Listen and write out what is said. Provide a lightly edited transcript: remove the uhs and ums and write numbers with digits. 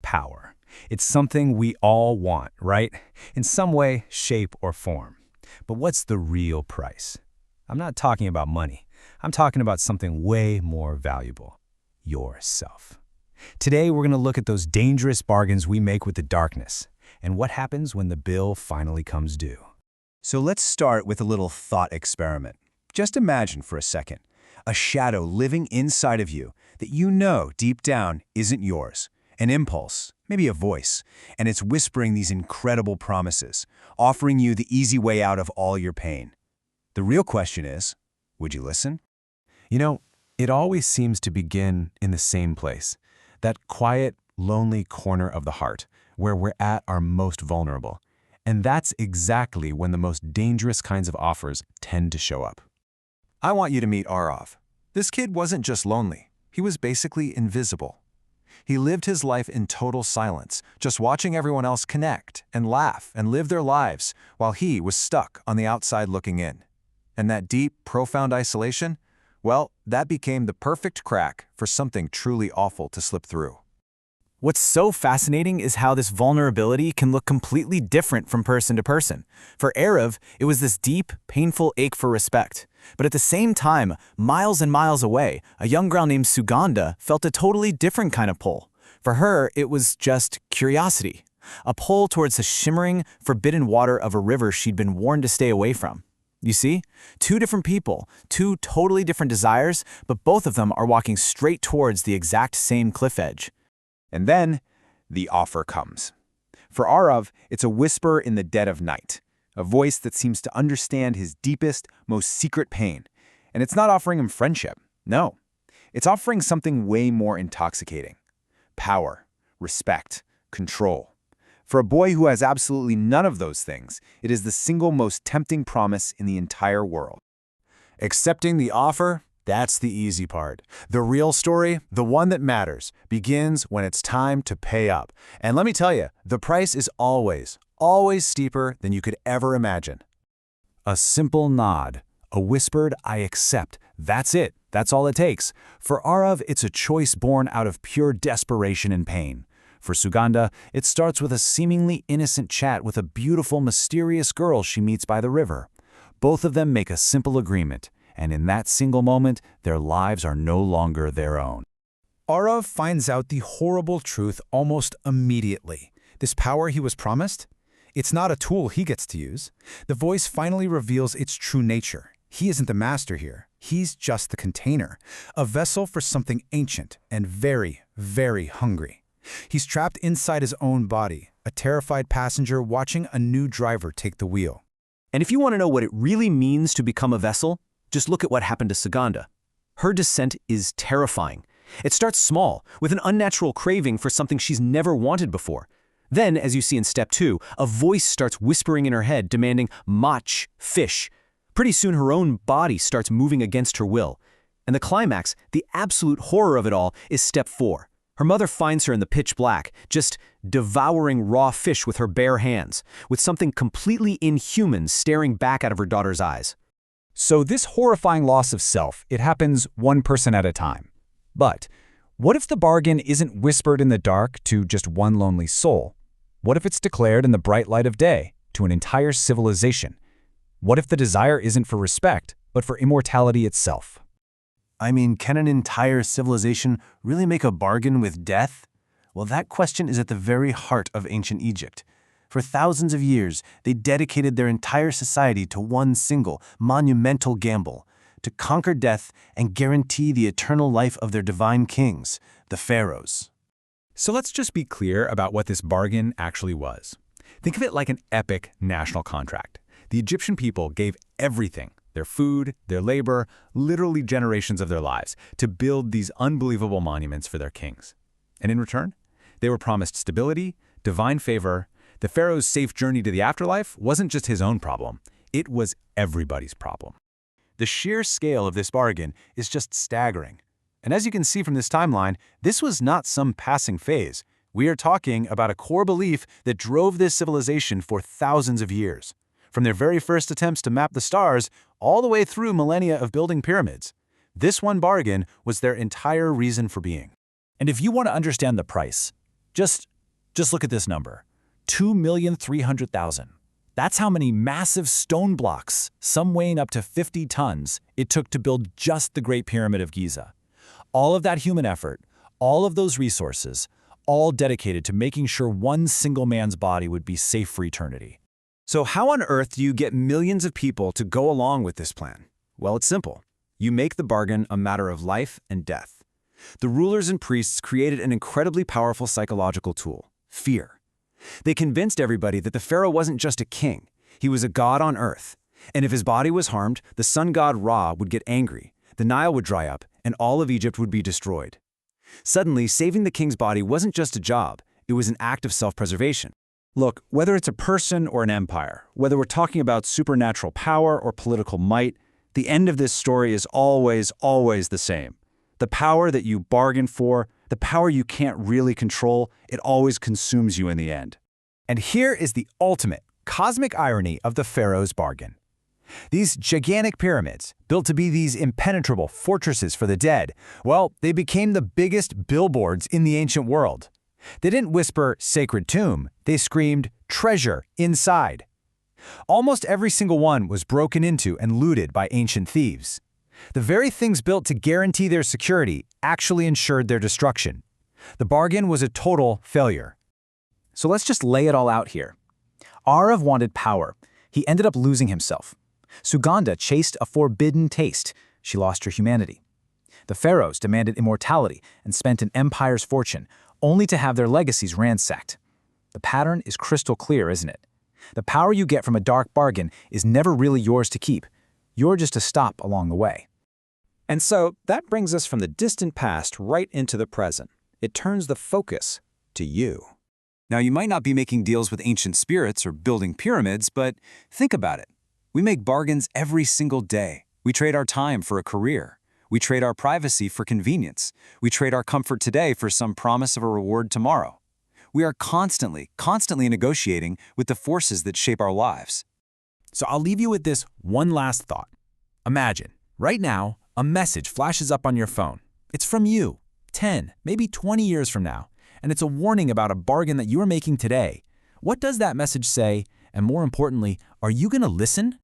power. It's something we all want, right? In some way, shape, or form. But what's the real price? I'm not talking about money. I'm talking about something way more valuable. Yourself. Today, we're going to look at those dangerous bargains we make with the darkness, and what happens when the bill finally comes due. So let's start with a little thought experiment. Just imagine for a second, a shadow living inside of you that you know deep down isn't yours. An impulse, maybe a voice, and it's whispering these incredible promises, offering you the easy way out of all your pain. The real question is, would you listen? You know, it always seems to begin in the same place, that quiet, lonely corner of the heart, where we're at our most vulnerable. And that's exactly when the most dangerous kinds of offers tend to show up. I want you to meet Arav. This kid wasn't just lonely. He was basically invisible. He lived his life in total silence, just watching everyone else connect and laugh and live their lives while he was stuck on the outside looking in. And that deep, profound isolation, well, that became the perfect crack for something truly awful to slip through. What's so fascinating is how this vulnerability can look completely different from person to person. For Arav, it was this deep, painful ache for respect. But at the same time, miles and miles away, a young girl named Sugandha felt a totally different kind of pull. For her, it was just curiosity, a pull towards the shimmering, forbidden water of a river she'd been warned to stay away from. You see, two different people, two totally different desires, but both of them are walking straight towards the exact same cliff edge. And then, the offer comes. For Arav, it's a whisper in the dead of night, a voice that seems to understand his deepest, most secret pain. And it's not offering him friendship. No, it's offering something way more intoxicating. Power, respect, control. For a boy who has absolutely none of those things, it is the single most tempting promise in the entire world. Accepting the offer, that's the easy part. The real story, the one that matters, begins when it's time to pay up. And let me tell you, the price is always steeper than you could ever imagine. A simple nod, a whispered, "I accept." That's it. That's all it takes. For Arav, it's a choice born out of pure desperation and pain. For Sugandha, it starts with a seemingly innocent chat with a beautiful, mysterious girl she meets by the river. Both of them make a simple agreement, and in that single moment, their lives are no longer their own. Arav finds out the horrible truth almost immediately. This power he was promised? It's not a tool he gets to use. The voice finally reveals its true nature. He isn't the master here. He's just the container, a vessel for something ancient and very, very hungry. He's trapped inside his own body, a terrified passenger watching a new driver take the wheel. And if you want to know what it really means to become a vessel, just look at what happened to Sugandha. Her descent is terrifying. It starts small, with an unnatural craving for something she's never wanted before. Then, as you see in step 2, a voice starts whispering in her head, demanding mach, fish. Pretty soon her own body starts moving against her will. And the climax, the absolute horror of it all, is step 4. Her mother finds her in the pitch black, just devouring raw fish with her bare hands, with something completely inhuman staring back out of her daughter's eyes. So this horrifying loss of self, it happens one person at a time. But what if the bargain isn't whispered in the dark to just one lonely soul? What if it's declared in the bright light of day to an entire civilization? What if the desire isn't for respect, but for immortality itself? I mean, can an entire civilization really make a bargain with death? Well, that question is at the very heart of ancient Egypt. For thousands of years, they dedicated their entire society to one single, monumental gamble, to conquer death and guarantee the eternal life of their divine kings, the pharaohs. So let's just be clear about what this bargain actually was. Think of it like an epic national contract. The Egyptian people gave everything, their food, their labor, literally generations of their lives, to build these unbelievable monuments for their kings. And in return, they were promised stability, divine favor. The pharaoh's safe journey to the afterlife wasn't just his own problem. It was everybody's problem. The sheer scale of this bargain is just staggering. And as you can see from this timeline, this was not some passing phase. We are talking about a core belief that drove this civilization for thousands of years. From their very first attempts to map the stars, all the way through millennia of building pyramids. This one bargain was their entire reason for being. And if you want to understand the price, just Just look at this number, 2,300,000. That's how many massive stone blocks, some weighing up to 50 tons, it took to build just the Great Pyramid of Giza. All of that human effort, all of those resources, all dedicated to making sure one single man's body would be safe for eternity. So how on earth do you get millions of people to go along with this plan? Well, it's simple. You make the bargain a matter of life and death. The rulers and priests created an incredibly powerful psychological tool, fear. They convinced everybody that the pharaoh wasn't just a king, he was a god on earth. And if his body was harmed, the sun god Ra would get angry, the Nile would dry up, and all of Egypt would be destroyed. Suddenly, saving the king's body wasn't just a job, it was an act of self-preservation. Look, whether it's a person or an empire, whether we're talking about supernatural power or political might, the end of this story is always the same. The power that you bargain for, the power you can't really control, it always consumes you in the end. And here is the ultimate cosmic irony of the pharaoh's bargain. These gigantic pyramids, built to be these impenetrable fortresses for the dead, well, they became the biggest billboards in the ancient world. They didn't whisper sacred tomb, they screamed treasure inside. Almost every single one was broken into and looted by ancient thieves. The very things built to guarantee their security actually ensured their destruction. The bargain was a total failure. So let's just lay it all out here. Arav wanted power. He ended up losing himself. Suganda chased a forbidden taste. She lost her humanity. The pharaohs demanded immortality and spent an empire's fortune, only to have their legacies ransacked. The pattern is crystal clear, isn't it? The power you get from a dark bargain is never really yours to keep. You're just a stop along the way. And so that brings us from the distant past right into the present. It turns the focus to you. Now, you might not be making deals with ancient spirits or building pyramids, but think about it. We make bargains every single day. We trade our time for a career. We trade our privacy for convenience. We trade our comfort today for some promise of a reward tomorrow. We are constantly negotiating with the forces that shape our lives. So I'll leave you with this one last thought. Imagine, right now, a message flashes up on your phone. It's from you, 10, maybe 20 years from now, and it's a warning about a bargain that you are making today. What does that message say? And more importantly, are you going to listen?